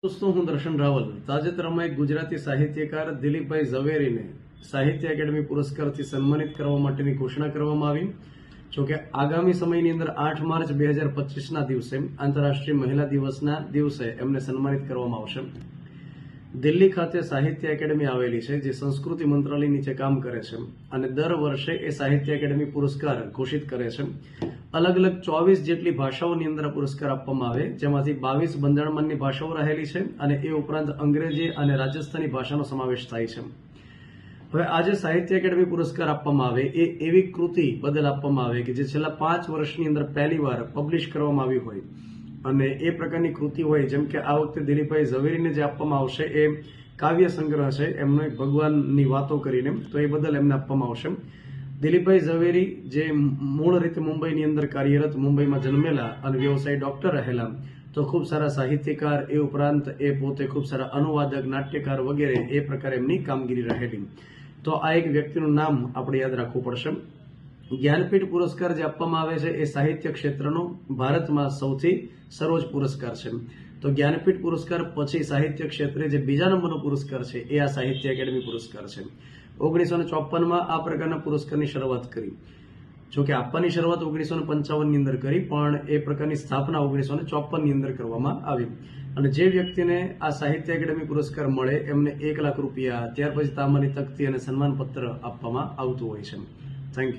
दोस्तों હું દર્શન રાવલ તાજેતરમાં એક ગુજરાતી સાહિત્યકાર દિલીપભાઈ ઝવેરીને સાહિત્ય એકેડમી પુરસ્કારથી સન્માનિત કરવા માટેની ઘોષણા કરવામાં આવી। જોકે આગામી સમયની અંદર 8 માર્ચ 2025ના દિવસે આંતરરાષ્ટ્રીય મહિલા દિવસના દિવસે એમને સન્માનિત કરવામાં આવશે। દિલ્હી ખાતે સાહિત્ય એકેડમી આવેલી છે જે સંસ્કૃતિ મંત્રાલય નીચે કામ કરે છે અને દર વર્ષે એ સાહિત્ય એકેડમી પુરસ્કાર ઘોષિત કરે છે। અલગ અલગ 24 જેટલી ભાષાઓની અંદર આ પુરસ્કાર આપવામાં આવે, જેમાંથી 22 બંધારણમાનની ભાષાઓ રહેલી છે અને એ ઉપરાંત અંગ્રેજી અને રાજસ્થાની ભાષાનો સમાવેશ થાય છે। હવે આજે સાહિત્ય એકેડમી પુરસ્કાર આપવામાં આવે એ એવી કૃતિ બદલ આપવામાં આવે કે જે છેલ્લા 5 વર્ષની અંદર પહેલીવાર પબ્લિશ કરવામાં આવી હોય અને એ પ્રકારની કૃતિ હોય, જેમ કે આ વખતે દિલીપભાઈ ઝવેરીને જે આપવામાં આવશે એ કાવ્ય સંગ્રહ છે એમનો એક ભગવાનની વાતો કરીને, તો એ બદલ એમને આપવામાં આવશે। દિલીપભાઈ ઝવેરી જે મૂળ રીતે મુંબઈની અંદર કાર્યરત, મુંબઈમાં જન્મેલા અને વ્યવસાય ડોક્ટર રહેલા, તો ખૂબ સારા સાહિત્યકાર, એ ઉપરાંત એ પોતે ખૂબ સારા અનુવાદક, નાટ્યકાર વગેરે એ પ્રકારે એમની કામગીરી રહેલી। તો આ એક વ્યક્તિનું નામ આપણે યાદ રાખવું પડશે। જ્ઞાનપીઠ પુરસ્કાર જે આપવામાં આવે છે એ સાહિત્ય ક્ષેત્રનો ભારતમાં સૌથી સર્વોચ્ચ પુરસ્કાર છે। તો જ્ઞાનપીઠ પુરસ્કાર પછી સાહિત્ય ક્ષેત્રે જે બીજા નંબરનો પુરસ્કાર છે એ આ સાહિત્ય એકેડમી પુરસ્કાર છે। 1954માં આ પ્રકારના પુરસ્કારની શરૂઆત કરી। જોકે આપવાની શરૂઆત 1955ની અંદર કરી, પણ એ પ્રકારની સ્થાપના 1954ની અંદર કરવામાં આવી। અને જે વ્યક્તિને આ સાહિત્ય એકેડમી પુરસ્કાર મળે એમને ₹1 લાખ, ત્યાર પછી તાંબાની તકતી અને સન્માનપત્ર આપવામાં આવતું હોય છે।